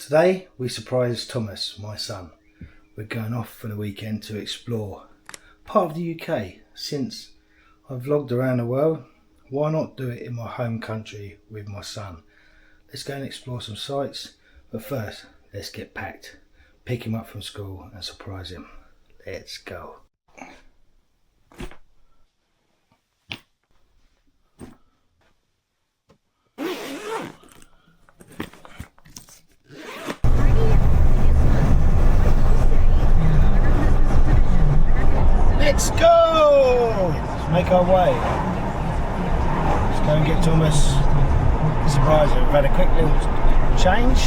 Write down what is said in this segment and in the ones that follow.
Today we surprised Thomas, my son. We're going off for the weekend to explore part of the UK. Since I've vlogged around the world, why not do it in my home country with my son? Let's go and explore some sites, but first let's get packed, pick him up from school and surprise him. Let's go. Let's go! Let's make our way. Let's go and get Thomas. Surprise him. We've had a quick little change.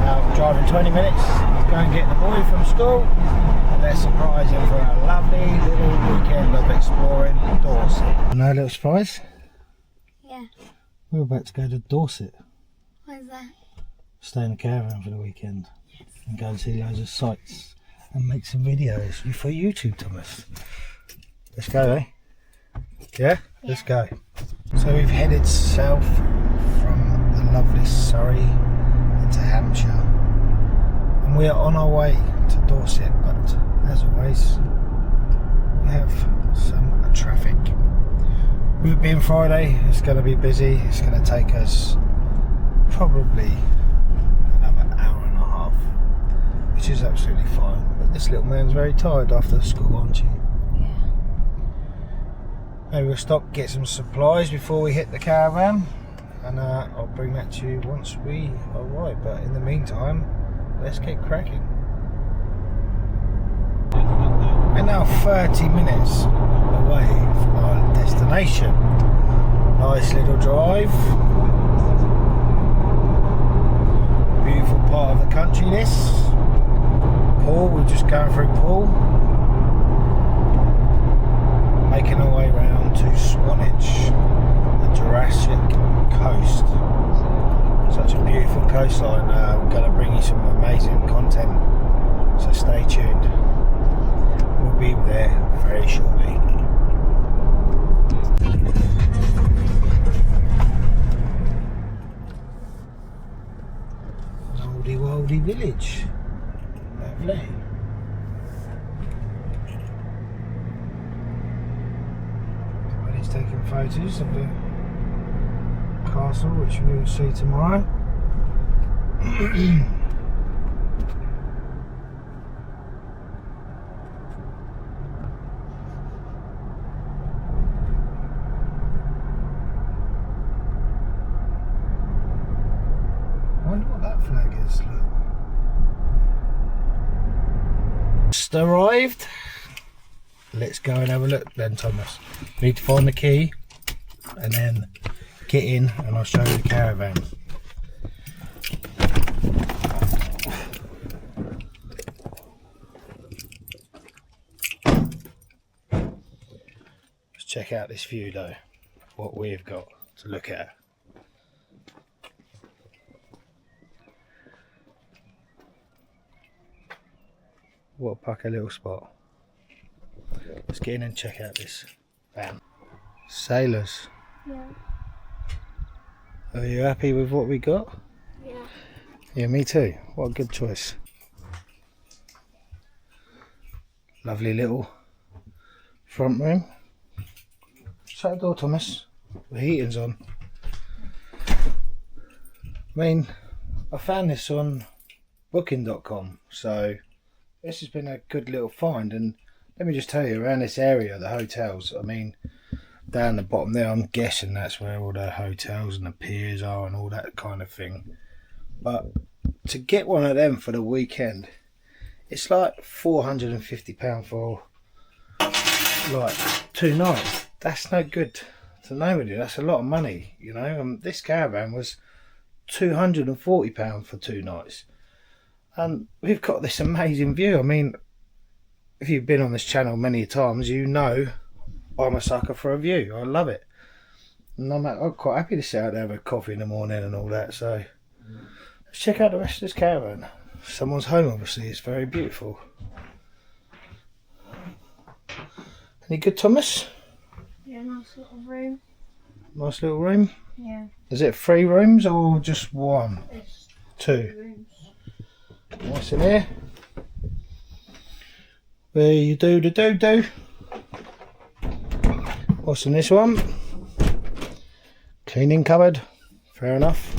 Now I'm driving 20 minutes. Let's go and get the boy from school. And let's surprise him for a lovely little weekend of exploring Dorset. No little surprise? Yeah. We're about to go to Dorset. What is that? Stay in the caravan for the weekend. Yes. And go and see loads of sights. And make some videos for YouTube, Thomas. Let's go, eh? Yeah? Let's go. So we've headed south from the lovely Surrey into Hampshire. And we are on our way to Dorset, but as always, we have some traffic. With it being Friday, it's going to be busy. It's going to take us probably another hour and a half, which is absolutely fine. But this little man's very tired after school, aren't you? Yeah. Maybe we'll stop, get some supplies before we hit the caravan, and I'll bring that to you once we arrive. But in the meantime, let's get cracking. We're now 30 minutes away from our destination. Nice little drive. Beautiful part of the country, this. Poole, we're just going through Poole, making our way round to Swanage, the Jurassic Coast. Such a beautiful coastline. We're going to bring you some amazing content, so stay tuned. We'll be there very shortly. An oldie worldy village. Lovely. Everybody's taking photos of the castle, which we will see tomorrow. I wonder what that flag is. Look. Just arrived. Let's go and have a look then, Thomas. Need to find the key and then get in and I'll show you the caravan. Let's check out this view though, what we've got to look at. What a pucker little spot. Let's get in and check out this van. Sailors. Yeah. Are you happy with what we got? Yeah. Yeah, me too. What a good choice. Lovely little front room. Shut the door, Thomas. The heating's on. I mean, I found this on booking.com, so this has been a good little find. And let me just tell you, around this area, the hotels, I mean, down the bottom there, I'm guessing that's where all the hotels and the piers are and all that kind of thing. But to get one of them for the weekend, it's like £450 for like 2 nights. That's no good to nobody. That's a lot of money, you know. This caravan was £240 for 2 nights. And we've got this amazing view. I mean, if you've been on this channel many times, you know I'm a sucker for a view. I love it. And I'm quite happy to sit out there, have a coffee in the morning and all that. So let's check out the rest of this caravan. Someone's home, obviously. It's very beautiful. Any good, Thomas? Yeah, nice little room. Nice little room. Yeah. Is it 3 rooms or just one? It's 2. What's in here? Where you do the do. What's in this one? Cleaning cupboard. Fair enough.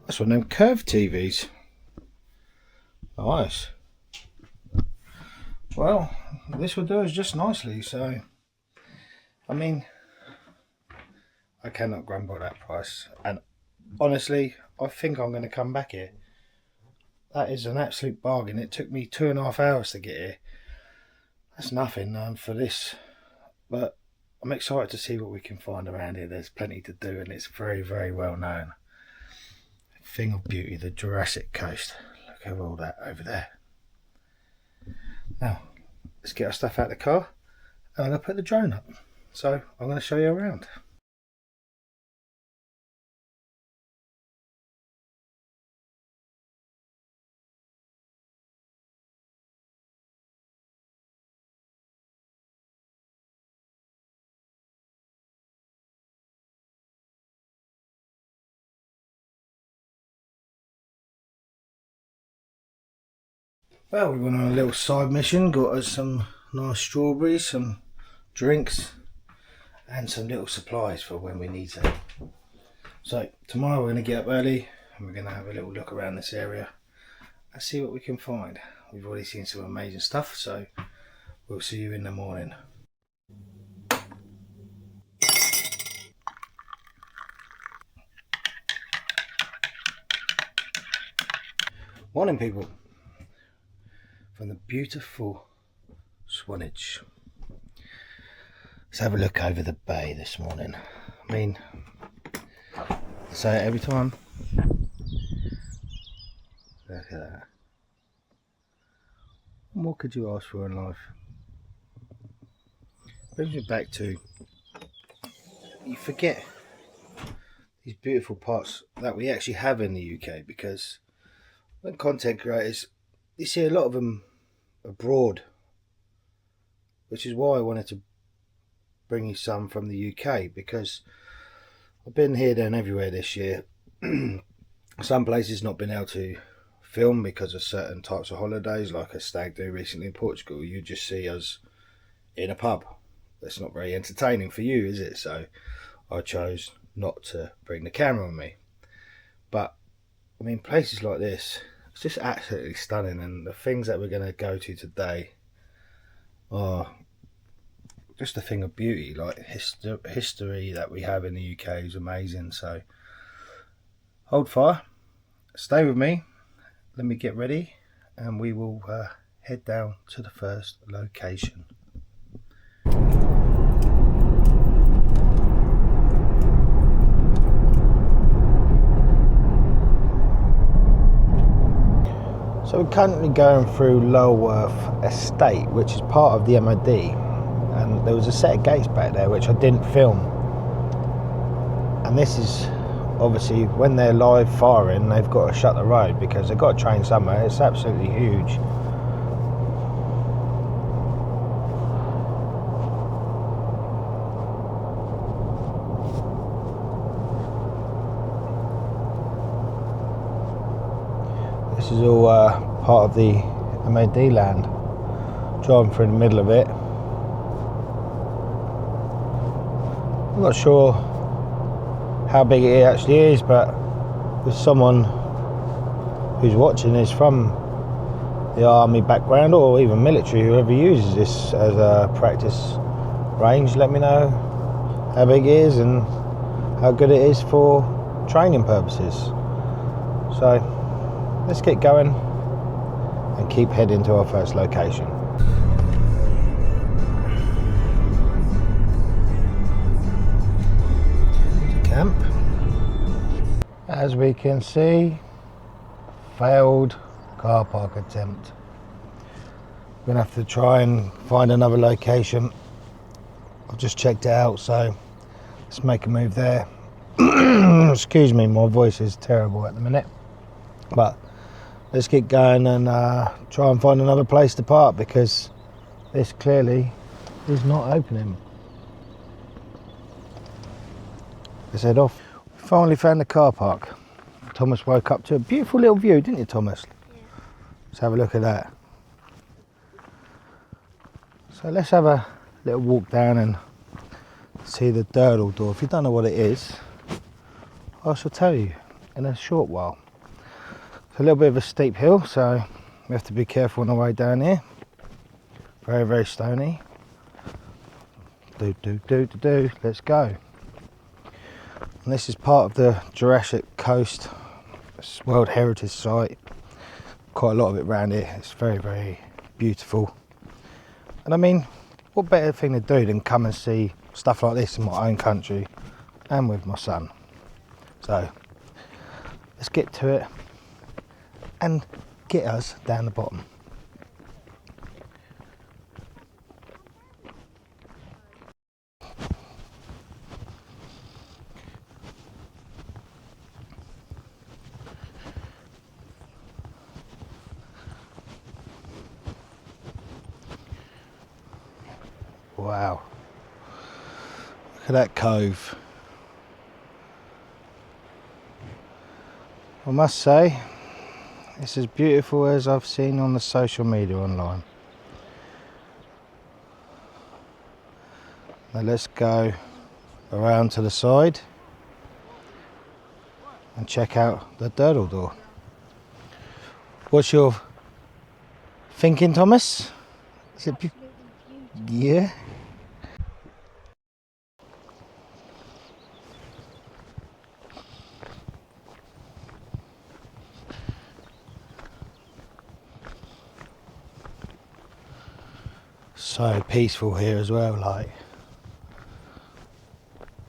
That's one of them curved TVs. Nice. Well, this will do us just nicely, so I mean, I cannot grumble at that price, and honestly I think I'm going to come back here. That is an absolute bargain. It took me 2.5 hours to get here. That's nothing for this, but I'm excited to see what we can find around here. There's plenty to do, and it's very, very well known. Thing of beauty, the Jurassic Coast. Look at all that over there. Now, let's get our stuff out of the car, and I'm going to put the drone up. So, I'm going to show you around. Well, we went on a little side mission, got us some nice strawberries, some drinks, and some little supplies for when we need them. So tomorrow we're going to get up early and we're going to have a little look around this area and see what we can find. We've already seen some amazing stuff, so we'll see you in the morning. Morning, people. From the beautiful Swanage. Let's have a look over the bay this morning. I mean, I say it every time. Look at that. What more could you ask for in life? Brings me back to, you forget these beautiful parts that we actually have in the UK, because when content creators, you see a lot of them abroad, which is why I wanted to bring you some from the UK, because I've been here, there and everywhere this year. Some places not been able to film because of certain types of holidays, like a stag do recently in Portugal. You just see us in a pub. That's not very entertaining for you, is it? So I chose not to bring the camera with me. But I mean, places like this, it's just absolutely stunning, and the things that we're going to go to today are just a thing of beauty. Like history that we have in the UK is amazing. So hold fire, stay with me, let me get ready, and we will head down to the first location. So we're currently going through Lulworth Estate, which is part of the MOD, and there was a set of gates back there which I didn't film, and this is obviously when they're live firing, they've got to shut the road because they've got to train somewhere. It's absolutely huge. This is all part of the MOD land. Driving through the middle of it. I'm not sure how big it actually is, but if someone who's watching is from the army background or even military, whoever uses this as a practice range, let me know how big it is and how good it is for training purposes. So let's get going and keep heading to our first location. Camp. As we can see, failed car park attempt. We're gonna have to try and find another location. I've just checked it out, so let's make a move there. Excuse me, my voice is terrible at the minute, but let's get going and try and find another place to park, because this clearly is not opening. Let's head off. We finally found the car park. Thomas woke up to a beautiful little view, didn't you, Thomas? Yeah. Let's have a look at that. So let's have a little walk down and see the Durdle door. If you don't know what it is, I shall tell you in a short while. It's a little bit of a steep hill, so we have to be careful on the way down here. Very, very stony. Let's go. And this is part of the Jurassic Coast World Heritage Site. Quite a lot of it around here. It's very, very beautiful. And I mean, what better thing to do than come and see stuff like this in my own country and with my son. So let's get to it and get us down the bottom. Wow, look at that cove. I must say, it's as beautiful as I've seen on the social media online. Now let's go around to the side and check out the Durdle door. What's your thinking, Thomas? Is it yeah? So peaceful here as well, like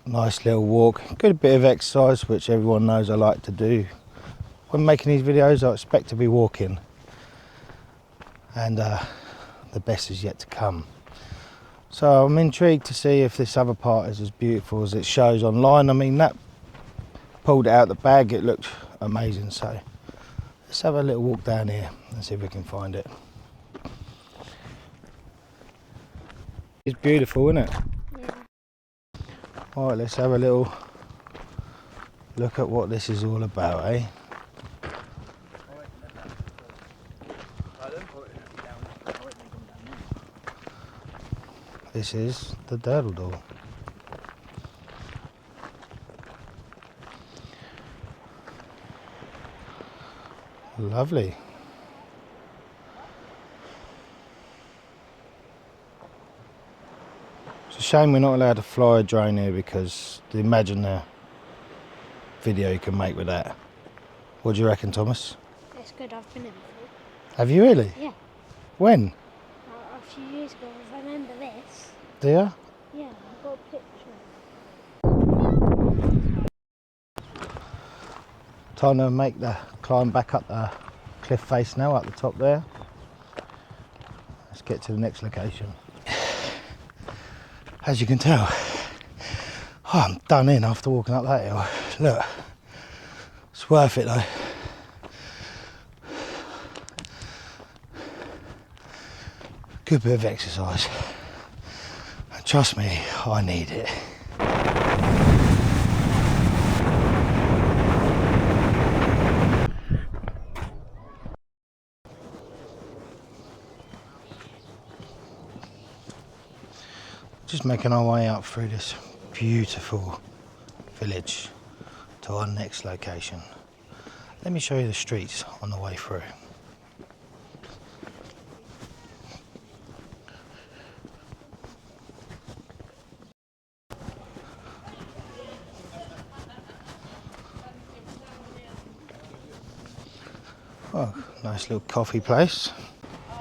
nice little walk, good bit of exercise, which everyone knows I like to do. When making these videos I expect to be walking, and the best is yet to come. So I'm intrigued to see if this other part is as beautiful as it shows online. I mean, that pulled it out the bag, it looked amazing. So let's have a little walk down here and see if we can find it. It's beautiful, isn't it? Yeah. Alright, let's have a little look at what this is all about, eh? This is the Durdle door. Lovely. It's a shame we're not allowed to fly a drone here, because imagine the video you can make with that. What do you reckon, Thomas? It's good, I've been in before. Have you really? Yeah. When? A few years ago, I remember this. Do you? Yeah, I've got a picture. Time to make the climb back up the cliff face now, up the top there. Let's get to the next location. As you can tell, I'm done in after walking up that hill. Look, it's worth it though. Good bit of exercise. And trust me, I need it. Just making our way up through this beautiful village to our next location. Let me show you the streets on the way through. Oh, nice little coffee place.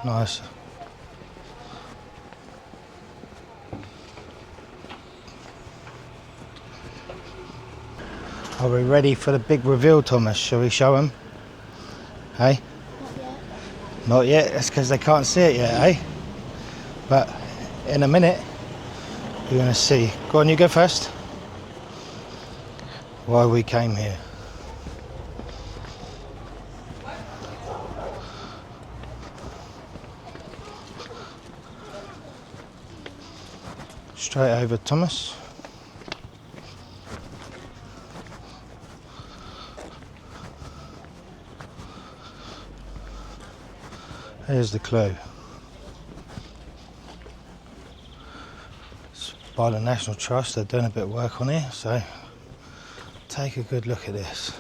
Nice. Are we ready for the big reveal, Thomas? Shall we show them? Hey? Not yet. Not yet, that's because they can't see it yet, eh? But in a minute, you're going to see. Go on, you go first. Why we came here. Straight over, Thomas. Here's the clue. It's by the National Trust. They're doing a bit of work on it, so take a good look at this.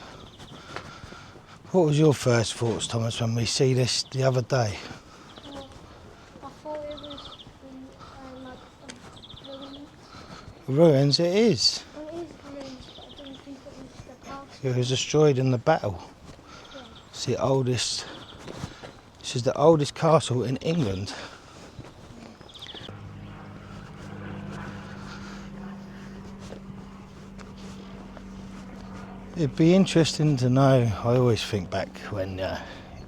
What was your first thoughts, Thomas, when we see this the other day? Well, I thought it was like ruins. Ruins it is. Well, it is ruins, but I don't think it was the castle. It was destroyed in the battle. Yeah. It's the oldest. This is the oldest castle in England. It'd be interesting to know. I always think back when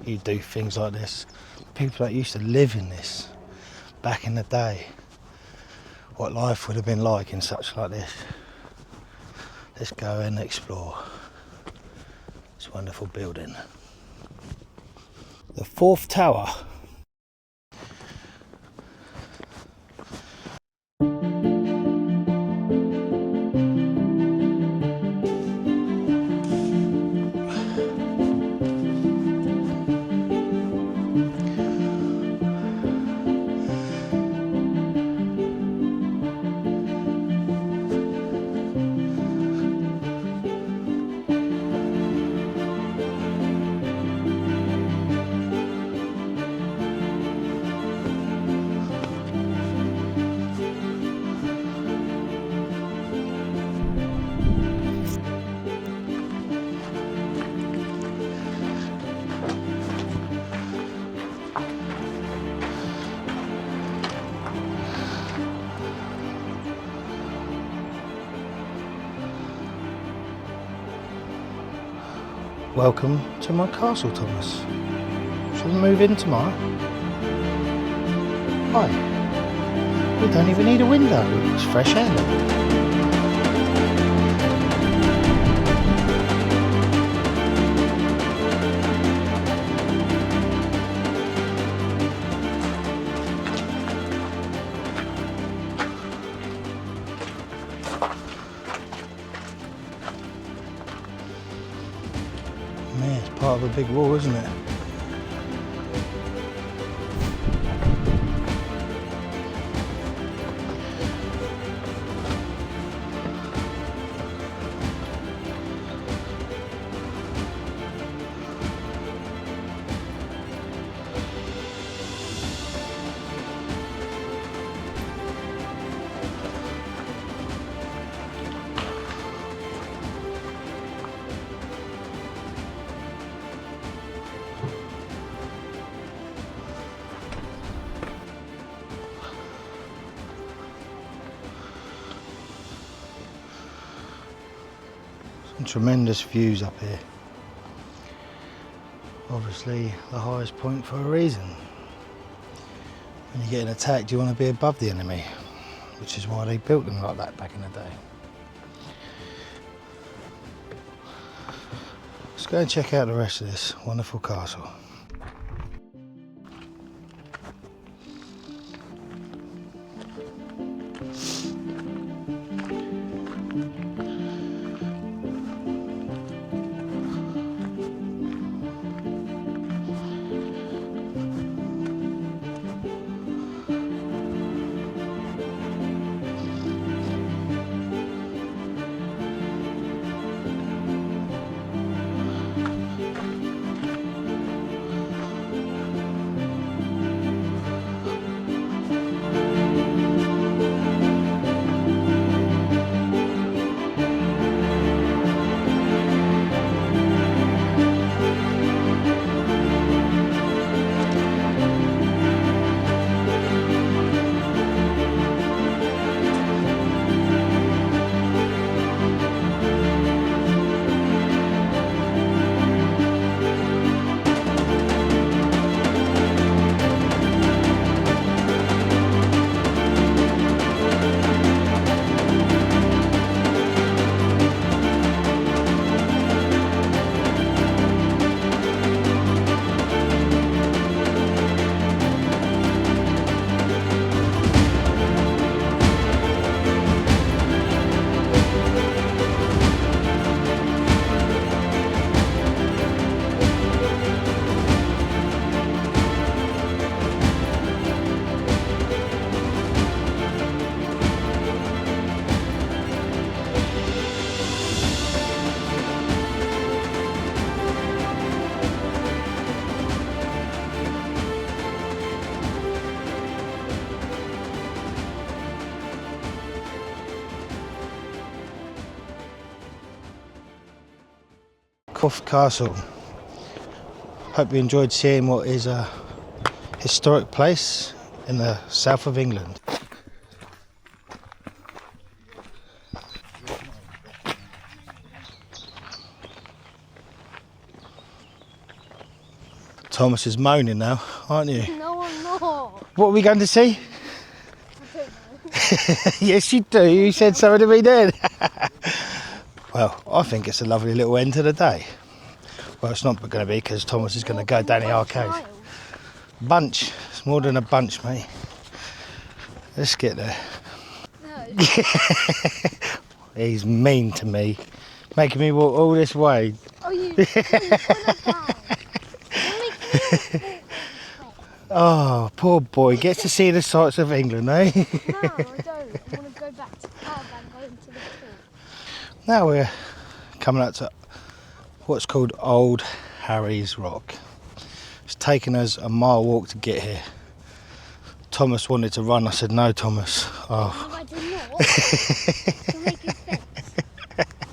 you do things like this, people that used to live in this back in the day, what life would have been like in such like this. Let's go and explore this wonderful building. The fourth tower. Welcome to my castle, Thomas. Shall we move in tomorrow? Why? We don't even need a window. It's fresh air. Man, it's part of a big wall, isn't it? Some tremendous views up here. Obviously the highest point for a reason. When you're getting attacked, you want to be above the enemy, which is why they built them like that back in the day. Let's go and check out the rest of this wonderful castle. Corfe Castle. Hope you enjoyed seeing what is a historic place in the south of England. Thomas is moaning now, aren't you? No, I'm not. What are we going to see? I don't know. Yes, you do. You said so to me then. Well, I think it's a lovely little end to the day. Well, it's not going to be because Thomas is going to go down the arcade. Bunch. It's more than a bunch, mate. Let's get there. No. He's mean to me. Making me walk all this way. Oh, you put it down. Oh, poor boy. Gets to see the sights of England, eh? No, I don't. I want to go back to the caravan, go into the pool. Now we're coming up to what's called Old Harry's Rock. It's taken us a mile walk to get here. Thomas wanted to run. I said, no, Thomas. Oh. No, I did not. To make it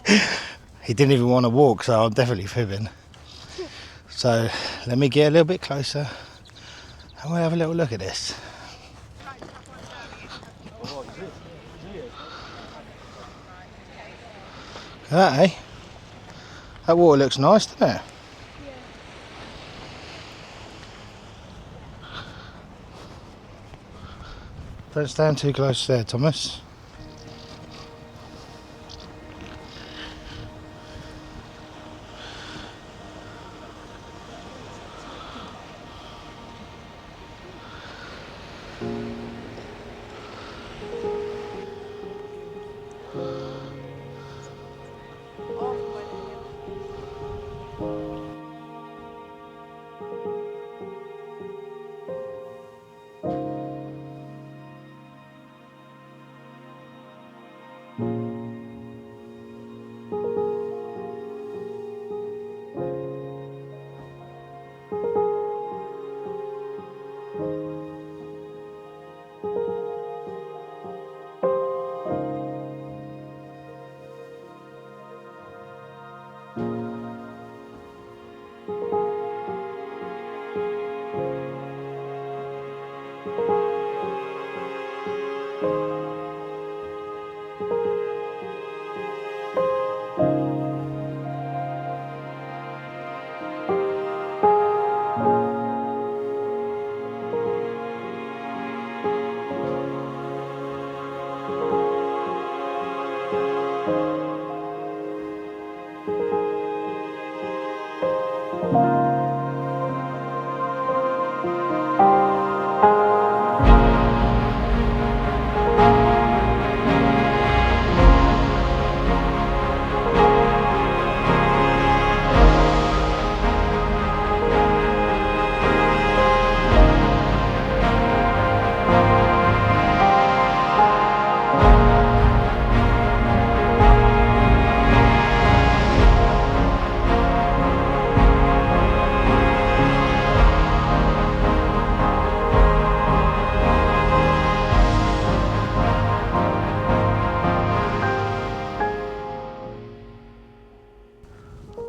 sense. He didn't even want to walk, so I'm definitely fibbing. So let me get a little bit closer and we'll have a little look at this. Look at that, eh? That water looks nice, doesn't it? Don't stand too close there, Thomas.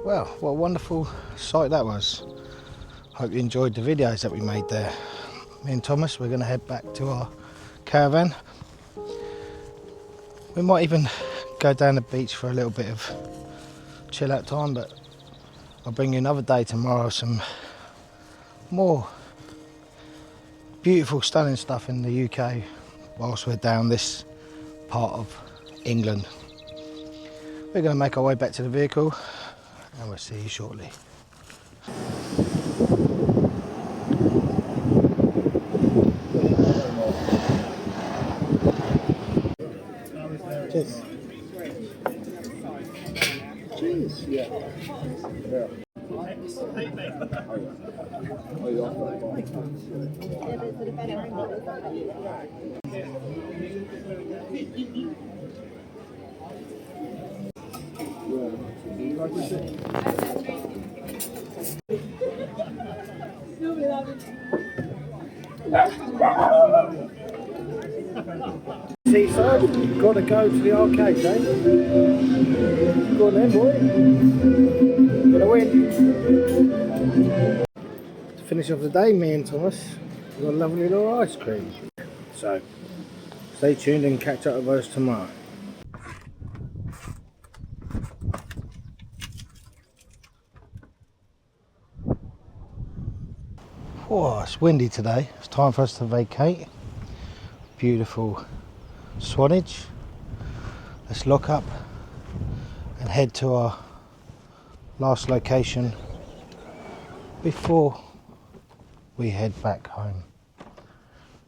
Well, what a wonderful sight that was. Hope you enjoyed the videos that we made there. Me and Thomas, we're going to head back to our caravan. We might even go down the beach for a little bit of chill out time, but I'll bring you another day tomorrow, some more beautiful, stunning stuff in the UK whilst we're down this part of England. We're going to make our way back to the vehicle and we'll see you shortly. Cheers. Cheers. Yeah. Seaside, you've got to go to the arcade, eh? Go on then, boy. for the win. To finish off the day, me and Thomas got a lovely little ice cream. So stay tuned and catch up with us tomorrow. Oh, it's windy today. It's time for us to vacate. Beautiful Swanage. Let's lock up and head to our last location before we head back home.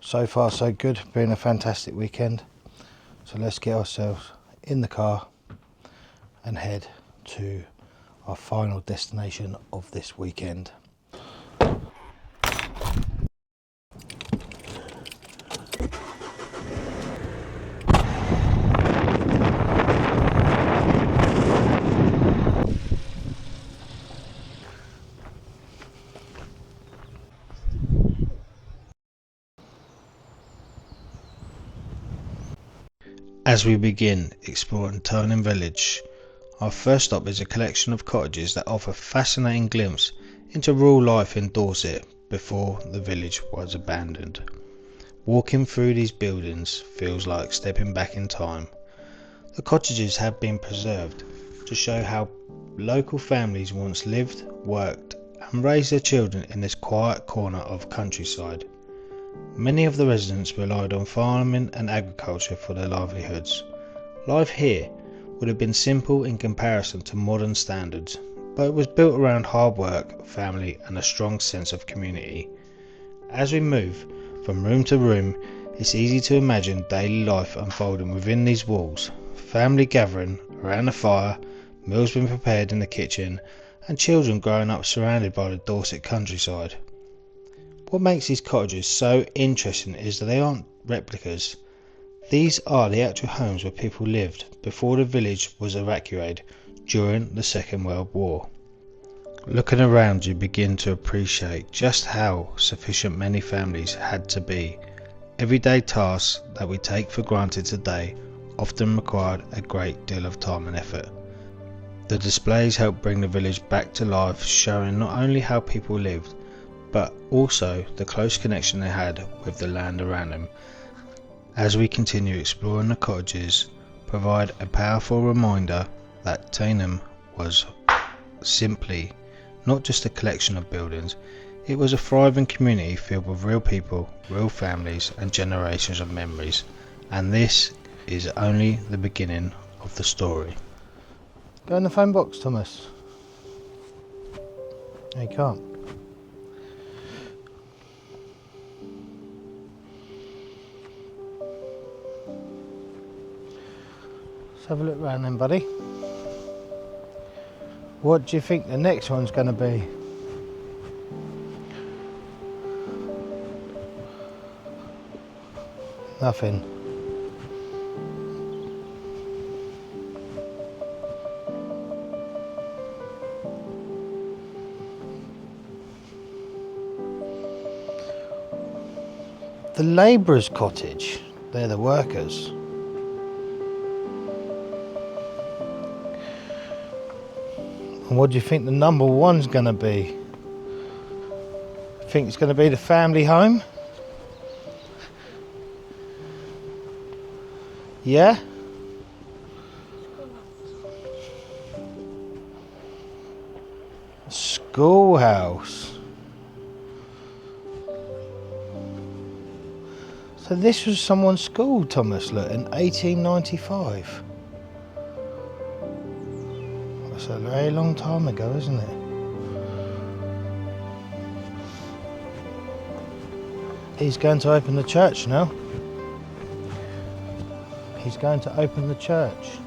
So far so good, been a fantastic weekend. So let's get ourselves in the car and head to our final destination of this weekend. As we begin exploring Tyneham Village, our first stop is a collection of cottages that offer a fascinating glimpse into rural life in Dorset before the village was abandoned. Walking through these buildings feels like stepping back in time. The cottages have been preserved to show how local families once lived, worked and raised their children in this quiet corner of countryside. Many of the residents relied on farming and agriculture for their livelihoods. Life here would have been simple in comparison to modern standards, but it was built around hard work, family and a strong sense of community. As we move from room to room, it's easy to imagine daily life unfolding within these walls. Family gathering around a fire, meals being prepared in the kitchen, and children growing up surrounded by the Dorset countryside. What makes these cottages so interesting is that they aren't replicas. These are the actual homes where people lived before the village was evacuated during the Second World War. Looking around, you begin to appreciate just how sufficient many families had to be. Everyday tasks that we take for granted today often required a great deal of time and effort. The displays help bring the village back to life, showing not only how people lived, but also the close connection they had with the land around them. As we continue exploring the cottages, provide a powerful reminder that Tyneham was simply not just a collection of buildings, it was a thriving community filled with real people, real families and generations of memories. And this is only the beginning of the story. Go in the phone box, Thomas. No, you can't. Have a look around then, buddy. What do you think the next one's going to be? Nothing. The labourer's cottage, they're the workers. And what do you think the number one's going to be? Think it's going to be the family home? Yeah? Schoolhouse. So this was someone's school, Thomas, look, in 1895. That's a very long time ago, isn't it? He's going to open the church now. He's going to open the church.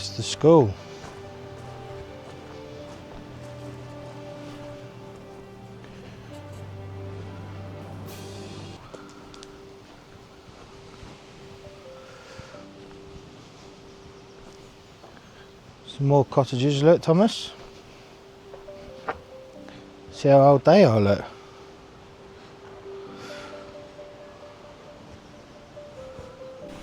That's the school. Some more cottages, look, Thomas. See how old they are, look.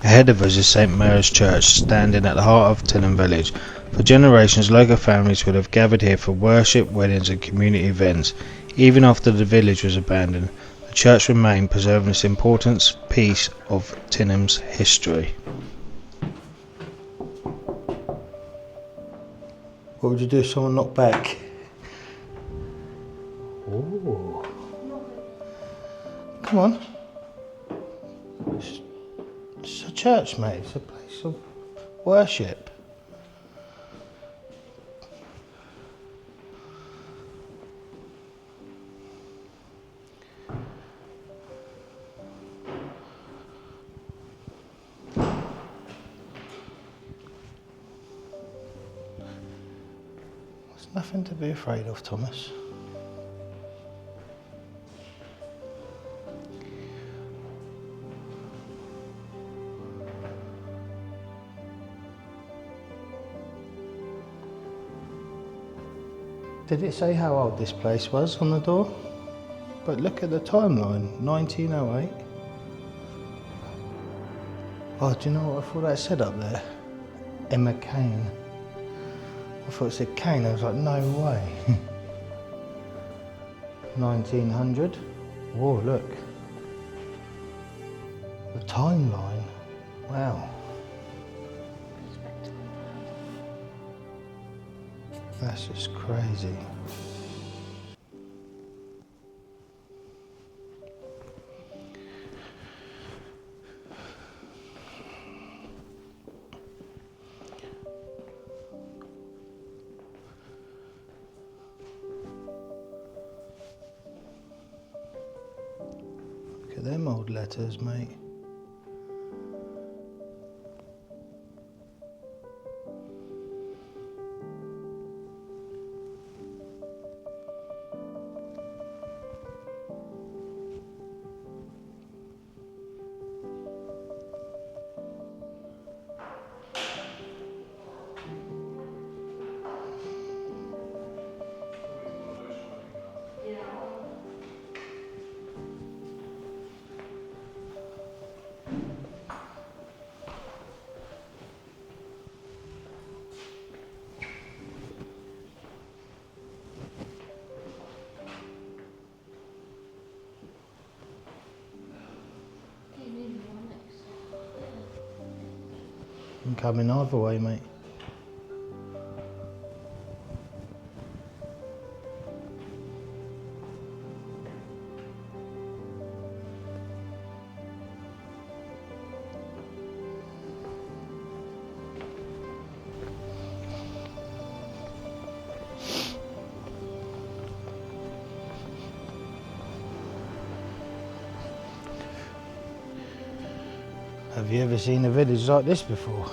Ahead of us is St Mary's Church, standing at the heart of Tyneham Village. For generations, local families would have gathered here for worship, weddings and community events. Even after the village was abandoned, the church remained, preserving this important piece of Tynham's history. What would you do if someone knocked back? Ooh. Come on. It's a church, mate. It's a place of worship. There's nothing to be afraid of, Thomas. Did it say how old this place was on the door? But look at the timeline, 1908. Oh, do you know what I thought that said up there? Emma Kane. I thought it said Kane, I was like, no way. 1900. Whoa, look. The timeline. Wow. That's just crazy. Look at them old letters, mate. I'm coming either way, mate. Have you ever seen a village like this before?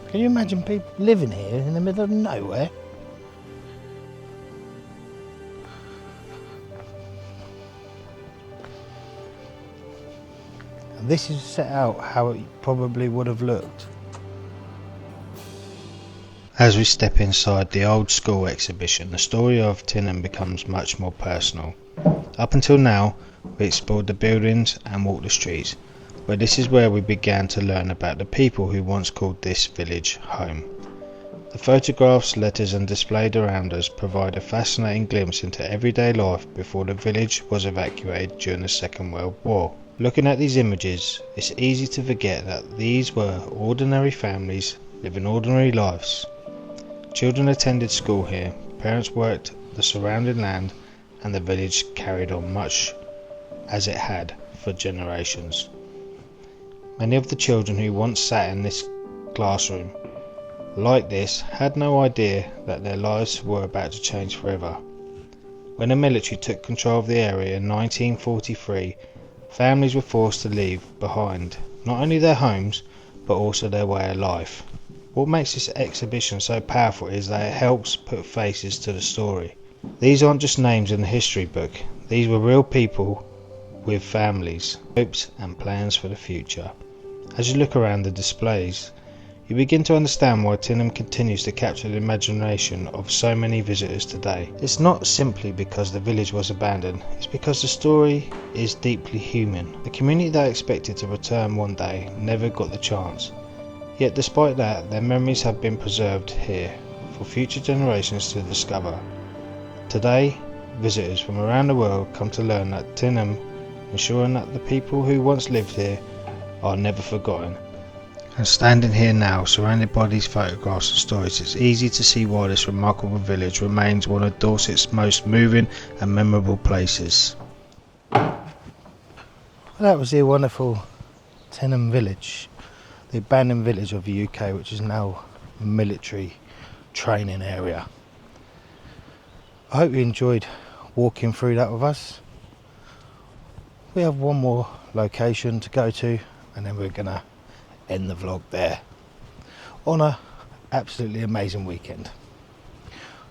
Can you imagine people living here in the middle of nowhere? And this is set out how it probably would have looked. As we step inside the old school exhibition, the story of Tyneham becomes much more personal. Up until now, we explored the buildings and walked the streets, but this is where we began to learn about the people who once called this village home. The photographs, letters and displayed around us provide a fascinating glimpse into everyday life before the village was evacuated during the Second World War. Looking at these images, it's easy to forget that these were ordinary families living ordinary lives. Children attended school here, parents worked the surrounding land, and the village carried on much as it had for generations. Many of the children who once sat in this classroom like this had no idea that their lives were about to change forever. When the military took control of the area in 1943, families were forced to leave behind not only their homes but also their way of life. What makes this exhibition so powerful is that it helps put faces to the story. These aren't just names in the history book, these were real people with families, hopes and plans for the future. As you look around the displays, You begin to understand why Tyneham continues to capture the imagination of so many visitors today. It's not simply because the village was abandoned, it's because the story is deeply human. The community that expected to return one day never got the chance. Yet despite that, their memories have been preserved here for future generations to discover. Today, visitors from around the world come to learn that Tyneham, ensuring that the people who once lived here are never forgotten. And standing here now, surrounded by these photographs and stories, it's easy to see why this remarkable village remains one of Dorset's most moving and memorable places. Well, that was the wonderful Tyneham Village, the abandoned village of the UK, which is now a military training area. I hope you enjoyed walking through that with us. We have one more location to go to, and then we're gonna end the vlog there on a absolutely amazing weekend.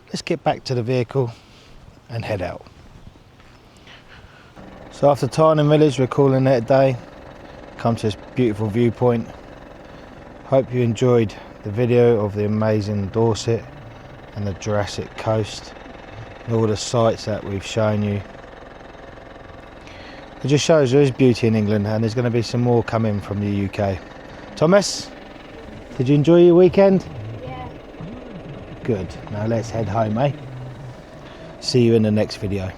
Let's get back to the vehicle and head out. So after Tyneham Village, we're calling it a day. Come to this beautiful viewpoint. Hope you enjoyed the video of the amazing Dorset and the Jurassic Coast and all the sights that we've shown you. It just shows there is beauty in England, and there's going to be some more coming from the UK. Thomas, did you enjoy your weekend? Yeah. Good. Now let's head home, eh? See you in the next video.